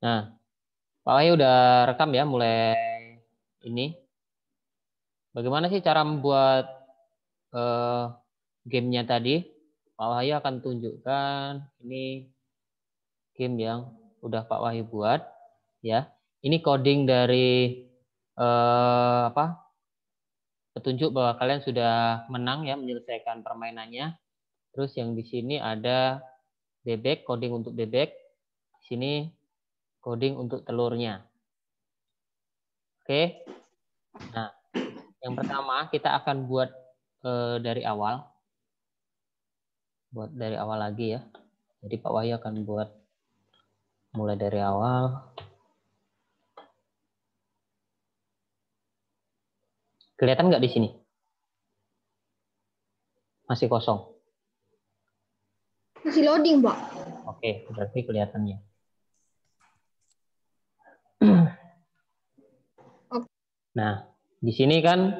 Nah, Pak Wahyu udah rekam ya mulai ini. Bagaimana sih cara membuat gamenya tadi? Pak Wahyu akan tunjukkan ini game yang udah Pak Wahyu buat ya. Ini coding dari apa? Petunjuk bahwa kalian sudah menang ya menyelesaikan permainannya. Terus yang di sini ada bebek, coding untuk bebek. Di sini coding untuk telurnya. Oke. Nah, yang pertama kita akan buat dari awal. Buat dari awal lagi ya. Jadi Pak Wahyu akan buat mulai dari awal. Kelihatan nggak di sini? Masih kosong. Masih loading, Pak. Oke, berarti kelihatannya. Nah, di sini kan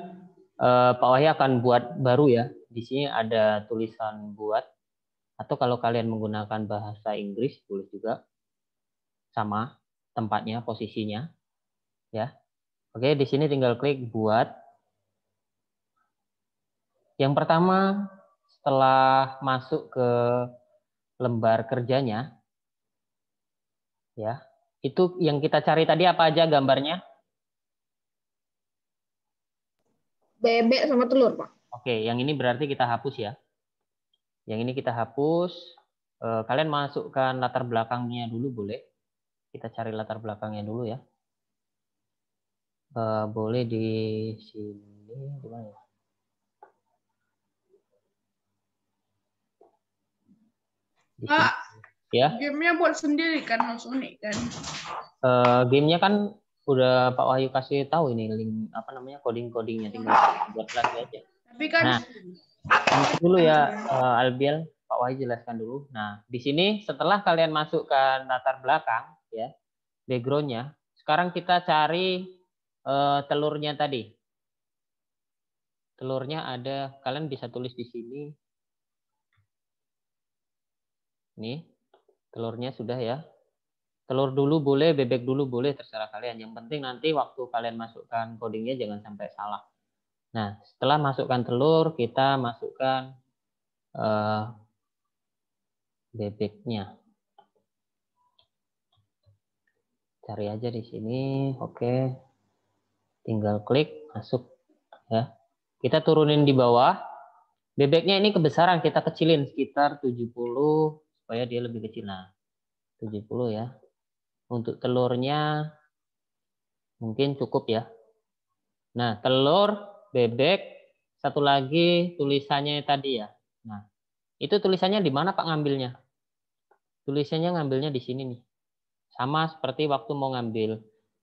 Pak Wahyu akan buat baru ya. Di sini ada tulisan buat. Atau kalau kalian menggunakan bahasa Inggris, boleh juga. Sama tempatnya, posisinya. Ya. Oke, di sini tinggal klik buat. Yang pertama, setelah masuk ke lembar kerjanya, ya, itu yang kita cari tadi apa aja gambarnya? Bebek sama telur, Pak. Oke, yang ini berarti kita hapus ya. Yang ini kita hapus. Kalian masukkan latar belakangnya dulu boleh. Kita cari latar belakangnya dulu ya. Boleh di sini, di mana ya? Di sini. Ya. Gamenya buat sendiri kan, Mas Unik kan? Gamenya kan udah Pak Wahyu kasih tahu ini link apa namanya coding-codingnya, tinggal buat lagi aja. Tapi kan Nah, nanti dulu ya Albiel, Pak Wahyu jelaskan dulu. Nah, di sini setelah kalian masukkan latar belakang ya, backgroundnya, sekarang kita cari telurnya tadi. Telurnya ada, kalian bisa tulis di sini. Nih, telurnya sudah ya. Telur dulu boleh, bebek dulu boleh, terserah kalian. Yang penting nanti waktu kalian masukkan codingnya jangan sampai salah. Nah, setelah masukkan telur, kita masukkan bebeknya. Cari aja di sini, oke. Tinggal klik, masuk. Ya. Kita turunin di bawah. Bebeknya ini kebesaran, kita kecilin sekitar 70, supaya dia lebih kecil. Nah, 70 ya. Untuk telurnya mungkin cukup ya. Nah, telur, bebek, satu lagi tulisannya tadi ya. Nah, itu tulisannya di mana Pak ngambilnya? Tulisannya ngambilnya di sini nih. Sama seperti waktu mau ngambil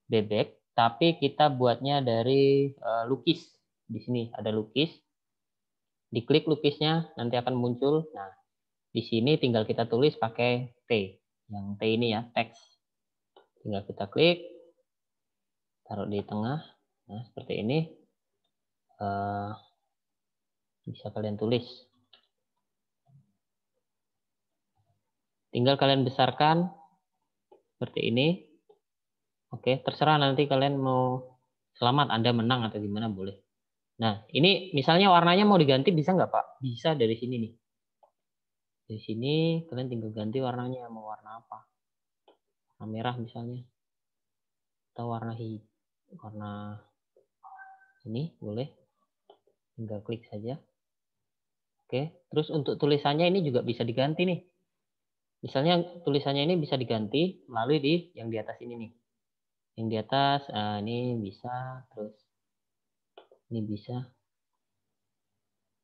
bebek, tapi kita buatnya dari lukis. Di sini ada lukis. Diklik lukisnya, nanti akan muncul. Nah, di sini tinggal kita tulis pakai T. Yang T ini ya, teks. Tinggal kita klik, taruh di tengah. Nah, seperti ini. Bisa kalian tulis. Tinggal kalian besarkan seperti ini. Oke, terserah nanti kalian mau selamat Anda menang atau gimana boleh. Nah, ini misalnya warnanya mau diganti bisa nggak Pak? Bisa dari sini nih. Dari sini kalian tinggal ganti warnanya mau warna apa? Warna merah misalnya. Atau warna hijau. Warna ini boleh. Tinggal klik saja. Oke, terus untuk tulisannya ini juga bisa diganti nih. Misalnya tulisannya ini bisa diganti melalui di yang di atas ini nih. Yang di atas ini bisa, terus ini bisa.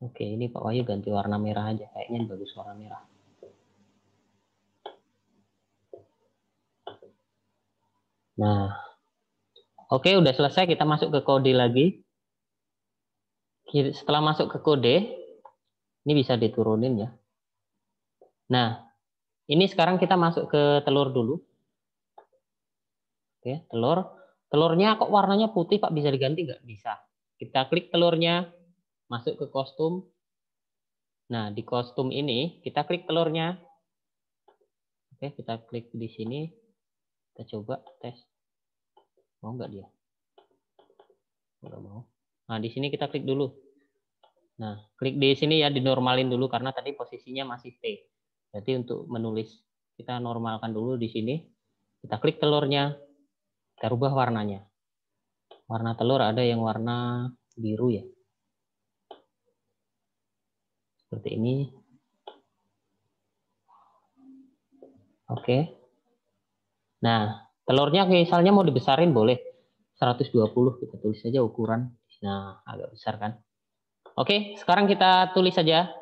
Oke, ini Pak Wahyu ganti warna merah aja. Kayaknya bagus warna merah. Nah, oke udah selesai. Kita masuk ke kode lagi. Setelah masuk ke kode, ini bisa diturunin ya. Nah, ini sekarang kita masuk ke telur dulu. Oke, telur. Telurnya kok warnanya putih Pak, bisa diganti nggak? Bisa. Kita klik telurnya, masuk ke kostum. Nah, di kostum ini kita klik telurnya. Oke, kita klik di sini. Kita coba tes. Mau nggak dia? Nggak mau. Nah, di sini kita klik dulu. Nah, klik di sini ya, dinormalin dulu karena tadi posisinya masih T. Jadi untuk menulis, kita normalkan dulu di sini. Kita klik telurnya, kita rubah warnanya. Warna telur ada yang warna biru ya. Seperti ini. Oke. Nah, telurnya misalnya mau dibesarin boleh. 120 kita tulis saja ukuran. Nah, agak besar kan. Oke, sekarang kita tulis saja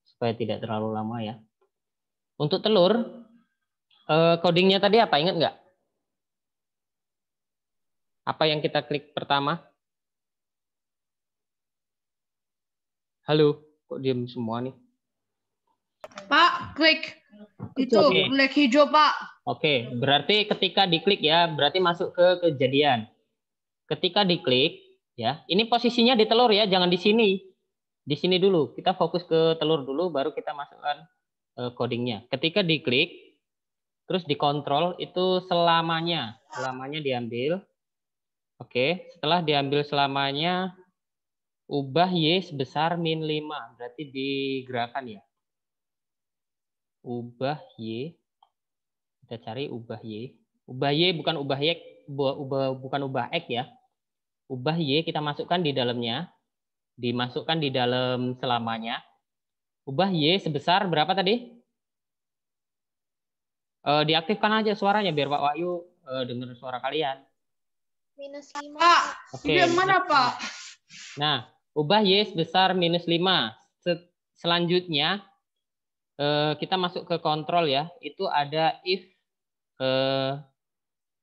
supaya tidak terlalu lama ya. Untuk telur, codingnya tadi apa? Ingat nggak? Apa yang kita klik pertama? Halo, kok diam semua nih? Pak, klik itu, Oke. klik hijau, Pak. Oke, berarti ketika diklik ya, berarti masuk ke kejadian. Ketika diklik, ya, ini posisinya di telur ya, jangan di sini. Di sini dulu, kita fokus ke telur dulu, baru kita masukkan codingnya. Ketika diklik, terus dikontrol, itu selamanya diambil. Oke, setelah diambil selamanya, ubah Y sebesar -5, berarti digerakkan ya. Ubah Y, kita cari ubah Y. Ubah Y bukan ubah Y, bukan ubah X ya. Ubah Y kita masukkan di dalamnya, dimasukkan di dalam selamanya. Ubah Y sebesar berapa tadi? Diaktifkan aja suaranya biar Pak Wahyu dengar suara kalian. -5. Pak, Oke. itu yang mana, Pak? Nah, ubah Y sebesar -5. Selanjutnya kita masuk ke kontrol ya. Itu ada if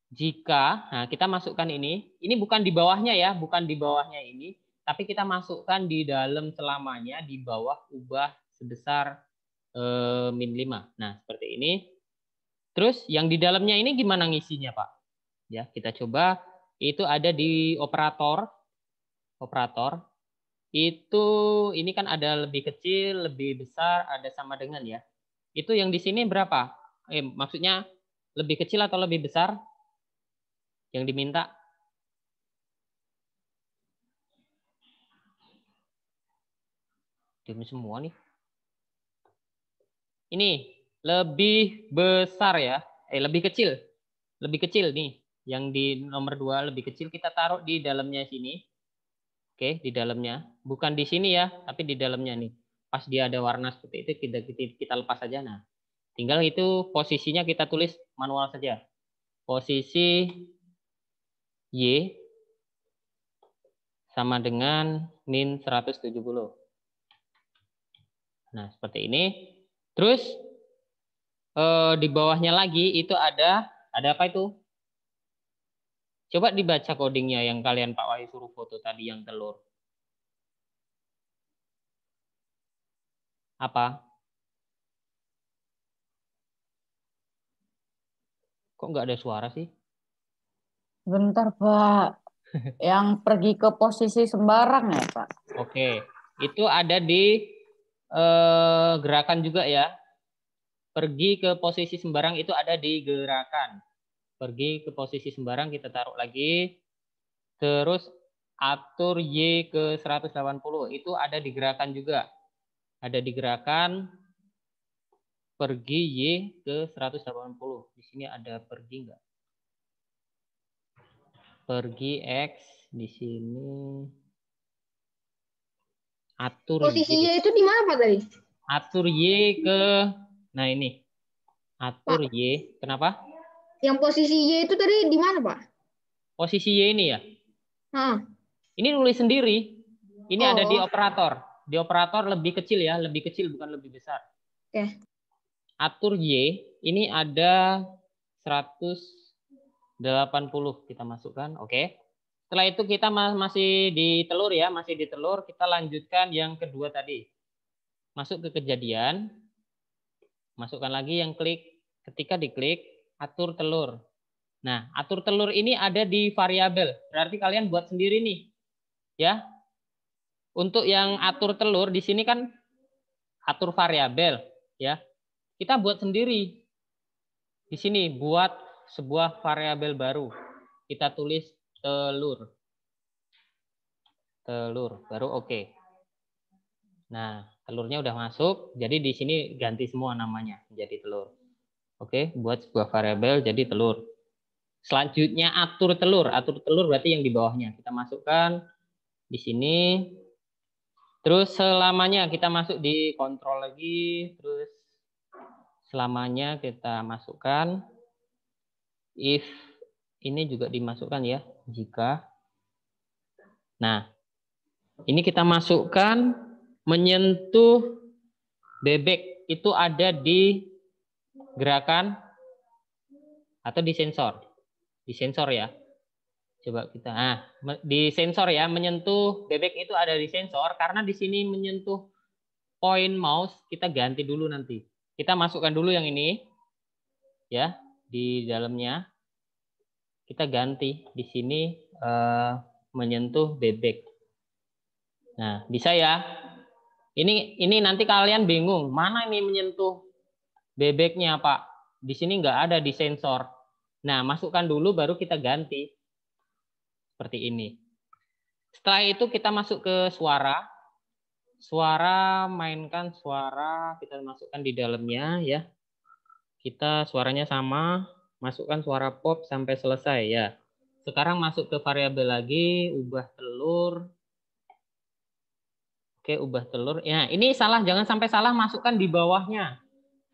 jika, nah kita masukkan ini bukan di bawahnya ya, bukan di bawahnya ini, tapi kita masukkan di dalam selamanya di bawah ubah sebesar -5. Nah, seperti ini. Terus yang di dalamnya ini gimana ngisinya, Pak? Ya, kita coba. Itu ada di operator. Operator. Itu ini kan ada lebih kecil, lebih besar, ada sama dengan ya. Itu yang di sini berapa? Maksudnya lebih kecil atau lebih besar? Yang diminta? Diam semua nih. Ini lebih besar ya. Lebih kecil. Lebih kecil nih. Yang di nomor 2 lebih kecil kita taruh di dalamnya sini. Oke, di dalamnya. Bukan di sini ya, tapi di dalamnya nih. Pas dia ada warna seperti itu kita lepas saja. Nah, tinggal itu posisinya kita tulis manual saja. Posisi Y sama dengan -170. Nah, seperti ini. Terus di bawahnya lagi itu ada apa itu? Coba dibaca codingnya yang kalian Pak Wahyu suruh foto tadi yang telur. Apa? Kok nggak ada suara sih? Bentar, Pak. Yang pergi ke posisi sembarang ya, Pak? Oke, itu ada di gerakan juga ya. Pergi ke posisi sembarang itu ada di gerakan. Pergi ke posisi sembarang kita taruh lagi. Terus atur Y ke 180 itu ada di gerakan juga. Ada di gerakan pergi Y ke 180. Di sini ada pergi enggak? Pergi X di sini. Atur Posisinya Y. itu di mana, Pak, tadi? Atur Y ke, nah ini. Atur Pak. Y. Kenapa? Yang posisi Y itu tadi di mana, Pak? Posisi Y ini ya. Hah. Ini nulis sendiri. Ini ada di Oh. operator. Di operator lebih kecil ya, lebih kecil bukan lebih besar. Oke. Atur Y ini ada 180 kita masukkan. Oke. Setelah itu kita masih di telur ya, masih di telur. Kita lanjutkan yang kedua tadi. Masuk ke kejadian. Masukkan lagi yang klik. Ketika diklik, atur telur. Nah, atur telur ini ada di variabel. Berarti kalian buat sendiri nih. Ya. Untuk yang atur telur di sini kan atur variabel, ya. Kita buat sendiri. Di sini buat sebuah variabel baru. Kita tulis telur. Telur, baru oke. Nah, telurnya udah masuk, jadi di sini ganti semua namanya jadi telur. Oke, buat sebuah variabel jadi telur. Selanjutnya atur telur. Atur telur berarti yang di bawahnya. Kita masukkan di sini. Terus selamanya kita masuk di kontrol lagi. Terus selamanya kita masukkan. If ini juga dimasukkan ya. Jika. Nah, ini kita masukkan menyentuh bebek. Itu ada di gerakan atau di sensor. Di sensor ya. Coba kita, di sensor ya, menyentuh bebek itu ada di sensor, karena di sini menyentuh point mouse, kita ganti dulu nanti. Kita masukkan dulu yang ini, ya, di dalamnya. Kita ganti, di sini menyentuh bebek. Nah, bisa ya. Ini nanti kalian bingung, mana ini menyentuh bebeknya, Pak? Di sini nggak ada di sensor. Nah, masukkan dulu, baru kita ganti. Seperti ini. Setelah itu kita masuk ke suara. Suara, mainkan suara, kita masukkan di dalamnya ya. Kita suaranya sama, masukkan suara pop sampai selesai ya. Sekarang masuk ke variabel lagi, ubah telur. Oke, ubah telur. Ya, ini salah, jangan sampai salah, masukkan di bawahnya.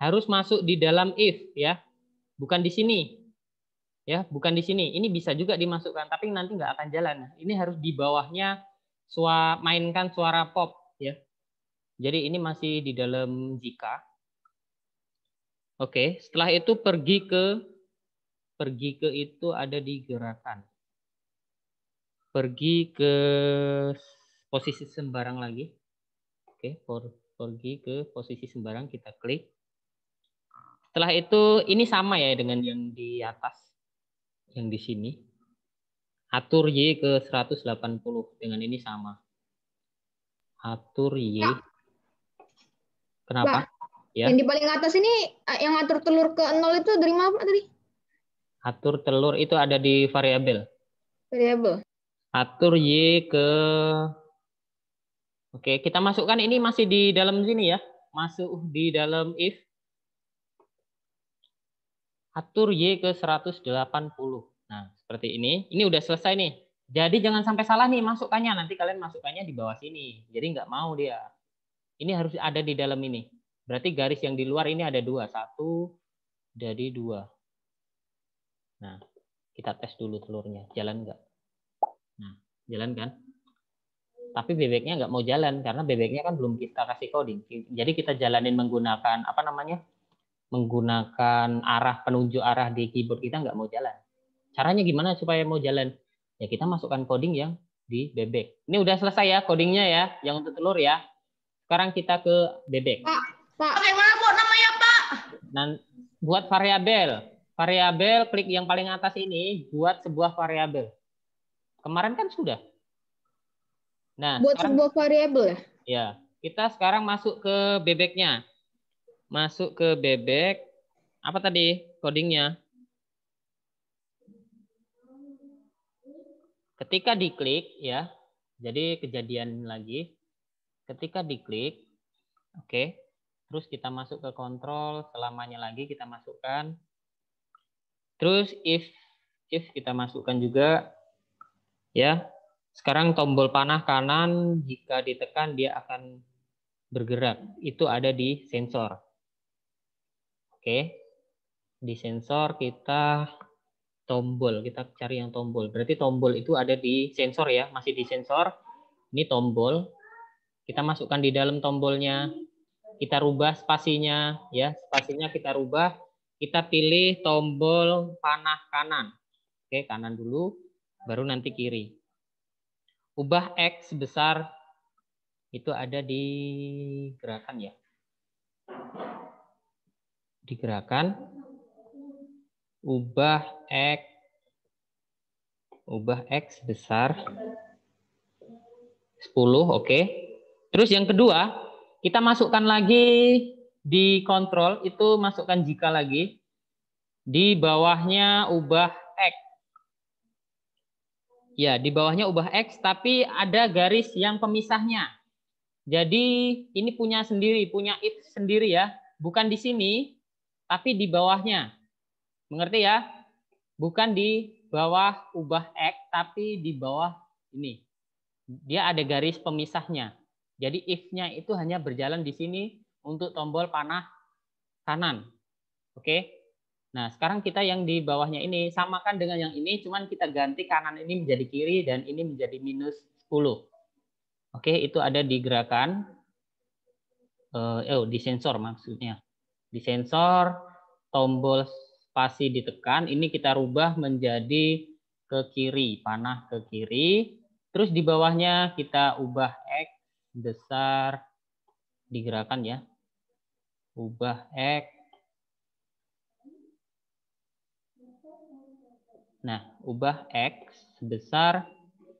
Harus masuk di dalam if ya. Bukan di sini. Ya, bukan di sini. Ini bisa juga dimasukkan, tapi nanti nggak akan jalan. Ini harus di bawahnya mainkan suara pop, ya. Jadi ini masih di dalam jika. Oke, setelah itu pergi ke itu ada di gerakan. Pergi ke posisi sembarang lagi. Oke, pergi ke posisi sembarang, kita klik. Setelah itu ini sama ya dengan yang di atas. Yang di sini. Atur Y ke 180 dengan ini sama. Atur Y. Kenapa? Pak, Ya. yang di paling atas ini yang atur telur ke 0 itu dari mana Pak tadi? Atur telur itu ada di variabel. Variabel. Atur Y ke. Oke, kita masukkan ini masih di dalam sini ya. Masuk di dalam if. Atur Y ke 180. Nah, seperti ini. Ini udah selesai nih. Jadi jangan sampai salah nih masukkannya. Nanti kalian masukkannya di bawah sini. Jadi nggak mau dia. Ini harus ada di dalam ini. Berarti garis yang di luar ini ada 2. 1 jadi 2. Nah, kita tes dulu telurnya. Jalan nggak? Nah, jalan kan? Tapi bebeknya nggak mau jalan karena bebeknya kan belum kita kasih coding. Jadi kita jalanin menggunakan apa namanya? Menggunakan penunjuk arah di keyboard, kita nggak mau jalan. Caranya gimana supaya mau jalan? Ya kita masukkan coding yang di bebek. Ini udah selesai ya codingnya ya, yang untuk telur ya. Sekarang kita ke bebek. Pak. Bagaimana buat namanya, Pak? Dan buat variabel. Variabel, klik yang paling atas ini, buat sebuah variabel. Kemarin kan sudah. Nah, buat sekarang, sebuah variabel ya? Ya, kita sekarang masuk ke bebeknya. Masuk ke bebek. Apa tadi codingnya? Ketika diklik ya. Jadi kejadian lagi. Ketika diklik, oke. Terus kita masuk ke kontrol, selamanya lagi kita masukkan. Terus if kita masukkan juga ya. Sekarang tombol panah kanan jika ditekan dia akan bergerak. Itu ada di sensor. Oke. Di sensor kita kita cari yang tombol. Berarti tombol itu ada di sensor ya, masih di sensor. Ini tombol. Kita masukkan di dalam tombolnya. Kita rubah spasinya ya, spasinya kita rubah. Kita pilih tombol panah kanan. Oke, kanan dulu, baru nanti kiri. Ubah X besar itu ada di gerakan ya. Di gerakan ubah X besar 10, oke. Terus yang kedua, kita masukkan lagi di kontrol, itu masukkan jika lagi. Di bawahnya ubah X. Ya, di bawahnya ubah X, tapi ada garis yang pemisahnya. Jadi ini punya sendiri, punya if sendiri ya. Bukan di sini, tapi di bawahnya. Mengerti ya? Bukan di bawah ubah X, tapi di bawah ini. Dia ada garis pemisahnya. Jadi if-nya itu hanya berjalan di sini untuk tombol panah kanan. Oke? Nah, sekarang kita yang di bawahnya ini samakan dengan yang ini, cuman kita ganti kanan ini menjadi kiri dan ini menjadi minus 10. Oke, itu ada di gerakan, di sensor maksudnya. Di sensor, tombol spasi ditekan, ini kita rubah menjadi ke kiri, panah ke kiri. Terus di bawahnya kita ubah X besar, digerakkan ya. Ubah X. Nah, ubah X sebesar,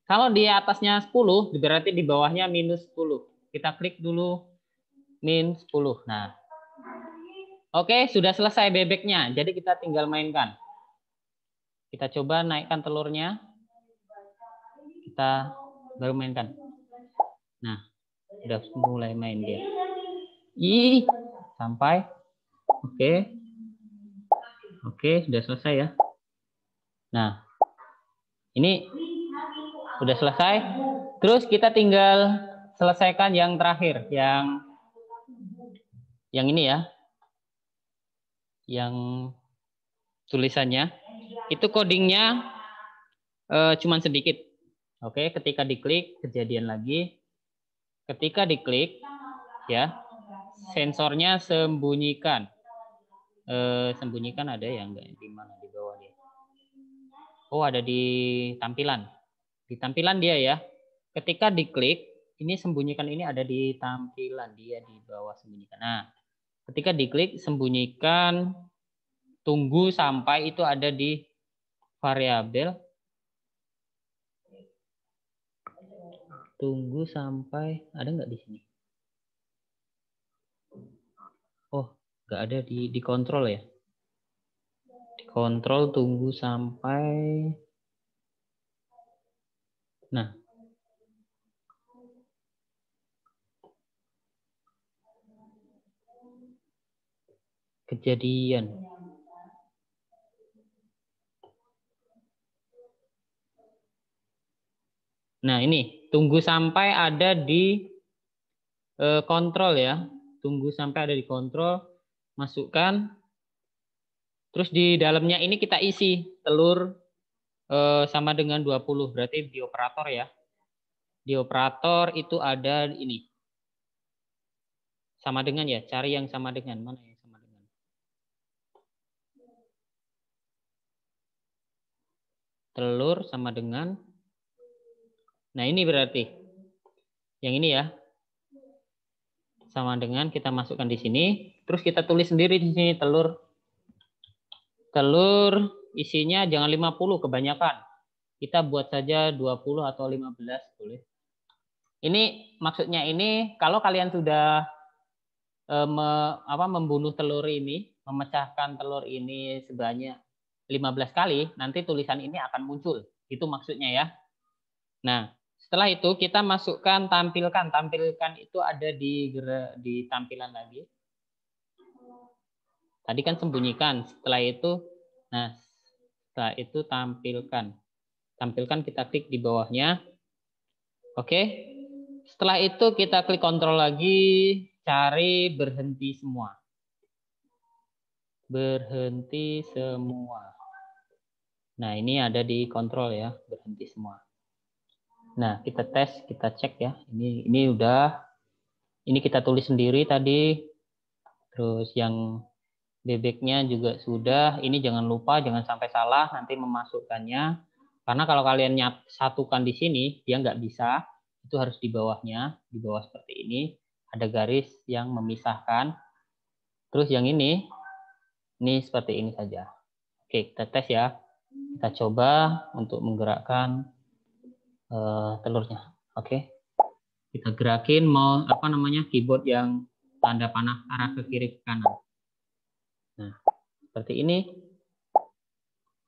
kalau di atasnya 10, berarti di bawahnya minus 10. Kita klik dulu, min 10. Nah, oke, sudah selesai bebeknya. Jadi kita tinggal mainkan. Kita coba naikkan telurnya. Kita baru mainkan. Nah, sudah mulai main dia. Sampai. Oke. Oke, sudah selesai ya. Nah, ini sudah selesai. Terus kita tinggal selesaikan yang terakhir, yang ini ya. Yang tulisannya itu codingnya cuman sedikit. Oke, ketika diklik kejadian lagi. Ketika diklik ya, sensornya sembunyikan. Sembunyikan ada ya enggak di mana di bawah dia? Oh, ada di tampilan. Di tampilan dia ya. Ketika diklik, ini sembunyikan ini ada di tampilan dia di bawah sembunyikan. Nah, ketika diklik sembunyikan, tunggu sampai itu ada di variabel. Tunggu sampai ada nggak di sini? Oh, nggak ada di kontrol ya. Di kontrol tunggu sampai. Nah, kejadian. Nah, ini tunggu sampai ada di kontrol ya. Tunggu sampai ada di kontrol, masukkan. Terus di dalamnya ini kita isi telur sama dengan 20, berarti di operator ya. Di operator itu ada ini. Sama dengan ya, cari yang sama dengan. Mana yang sama dengan? Telur sama dengan. Nah, ini berarti. Yang ini ya. Sama dengan kita masukkan di sini, terus kita tulis sendiri di sini telur. Telur isinya jangan 50 kebanyakan. Kita buat saja 20 atau 15 boleh. Ini maksudnya ini kalau kalian sudah membunuh telur ini, memecahkan telur ini sebanyak 15 kali, nanti tulisan ini akan muncul. Itu maksudnya ya. Nah, setelah itu kita masukkan tampilkan. Tampilkan itu ada di tampilan lagi. Tadi kan sembunyikan. Setelah itu tampilkan. Tampilkan kita klik di bawahnya. Oke. Setelah itu kita klik kontrol lagi, cari berhenti semua. Berhenti semua. Nah, ini ada di kontrol ya, berhenti semua. Nah, kita tes, kita cek ya. Ini udah. Ini kita tulis sendiri tadi. Terus yang bebeknya juga sudah. Ini jangan lupa, jangan sampai salah nanti memasukkannya. Karena kalau kalian satukan di sini, dia nggak bisa. Itu harus di bawahnya. Di bawah seperti ini. Ada garis yang memisahkan. Terus yang ini seperti ini saja. Oke, kita tes ya. Kita coba untuk menggerakkan telurnya. Oke. Kita gerakin keyboard yang tanda panah arah ke kiri ke kanan. Nah, seperti ini.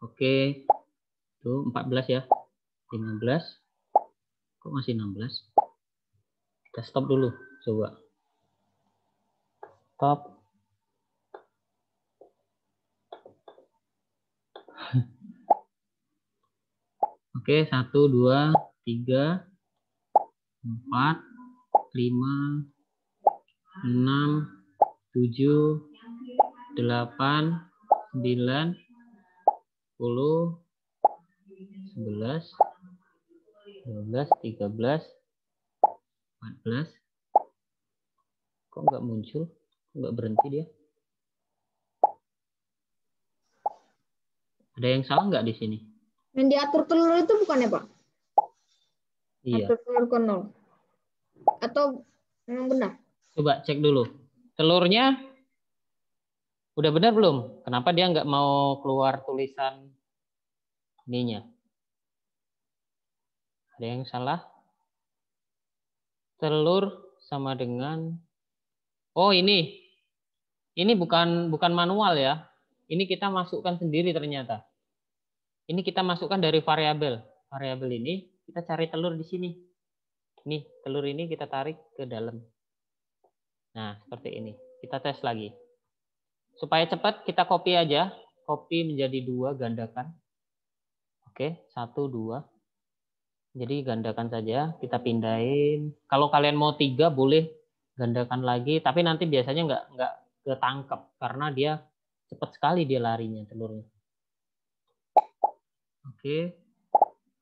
Oke. Tuh 14 ya. 15. Kok masih 16? Kita stop dulu. Coba. Stop. Oke, 1, 2, 3, 4, 5, 6, 7, 8, 9, 10, 11, 12, 13, 14. Kok nggak muncul? Nggak berhenti dia? Ada yang salah nggak di sini? Yang diatur telur itu bukan ya, Pak? Iya. Atur telur ke 0. Atau memang benar? Coba cek dulu. Telurnya udah benar belum? Kenapa dia nggak mau keluar tulisan ininya? Ada yang salah? Telur sama dengan... Oh ini. Ini bukan manual ya. Ini kita masukkan sendiri ternyata. Ini kita masukkan dari variabel. Variabel ini kita cari telur di sini. Nih, telur ini kita tarik ke dalam. Nah, seperti ini. Kita tes lagi. Supaya cepat kita copy aja. Copy menjadi 2, gandakan. Oke, 1, 2. Jadi gandakan saja, kita pindahin. Kalau kalian mau 3 boleh gandakan lagi, tapi nanti biasanya nggak ketangkep karena dia cepat sekali dia larinya telurnya. Oke.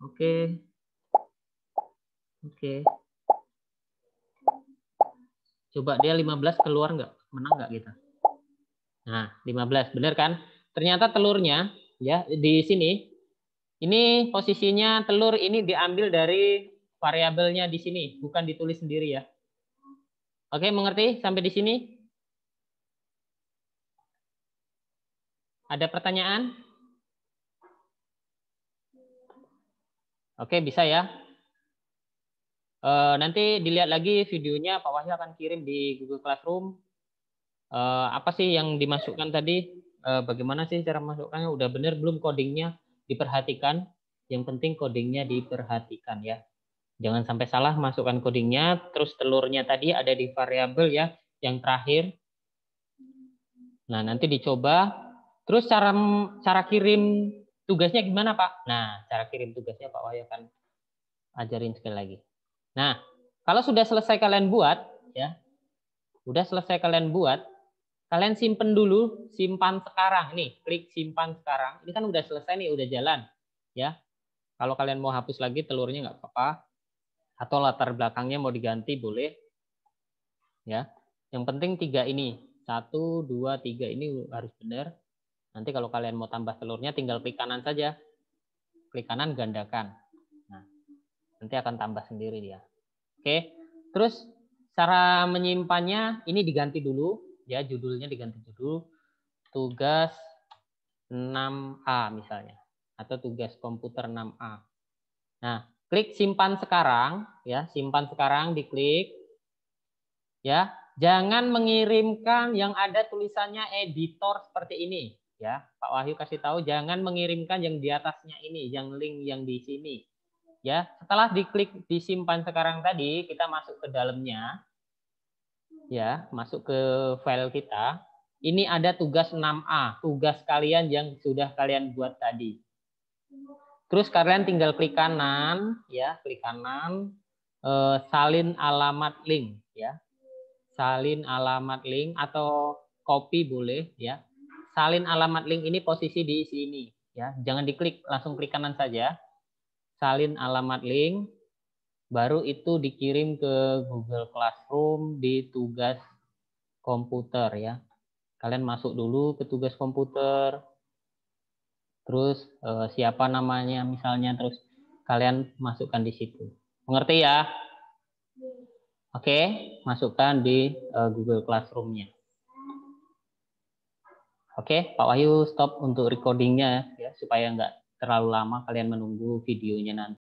Oke. Oke. Coba dia 15 keluar nggak? Menang nggak kita? Nah, 15. Benar kan? Ternyata telurnya ya di sini. Ini posisinya telur ini diambil dari variabelnya di sini, bukan ditulis sendiri ya. Oke, mengerti sampai di sini? Ada pertanyaan? Oke, bisa ya. Nanti dilihat lagi videonya, Pak Wahyu akan kirim di Google Classroom. Apa sih yang dimasukkan tadi? Bagaimana sih cara masukkannya? Udah benar belum codingnya? Diperhatikan. Yang penting codingnya diperhatikan ya. Jangan sampai salah masukkan codingnya. Terus telurnya tadi ada di variabel ya. Yang terakhir. Nah, nanti dicoba. Terus cara kirim tugasnya gimana, Pak? Nah, cara kirim tugasnya Pak Wahyu akan ajarin sekali lagi. Nah, kalau sudah selesai kalian buat, ya, udah selesai kalian buat, kalian simpen dulu, simpan sekarang. Nih, klik simpan sekarang. Ini kan udah selesai nih, udah jalan, ya. Kalau kalian mau hapus lagi telurnya nggak apa-apa, atau latar belakangnya mau diganti boleh, ya. Yang penting 3 ini, 1, 2, 3 ini harus benar. Nanti kalau kalian mau tambah telurnya, tinggal klik kanan saja. Klik kanan, gandakan. Nah, nanti akan tambah sendiri dia. Oke, terus cara menyimpannya ini diganti dulu, ya judulnya diganti judul tugas 6A misalnya, atau tugas komputer 6A. Nah, klik simpan sekarang, ya simpan sekarang diklik, ya jangan mengirimkan yang ada tulisannya editor seperti ini, ya Pak Wahyu kasih tahu jangan mengirimkan yang di atasnya ini, yang link yang di sini. Ya, setelah diklik disimpan sekarang tadi, kita masuk ke dalamnya. Ya, masuk ke file kita. Ini ada tugas 6A, tugas kalian yang sudah kalian buat tadi. Terus kalian tinggal klik kanan, ya, klik kanan, salin alamat link, ya. Salin alamat link atau copy boleh, ya. Salin alamat link ini posisi di sini, ya. Jangan diklik, langsung klik kanan saja. Salin alamat link, baru itu dikirim ke Google Classroom di tugas komputer ya. Kalian masuk dulu ke tugas komputer, terus siapa namanya misalnya, terus kalian masukkan di situ. Mengerti ya? Oke, masukkan di Google Classroom-nya. Oke, Pak Wahyu stop untuk recordingnya ya, supaya nggak terlalu lama kalian menunggu videonya nanti.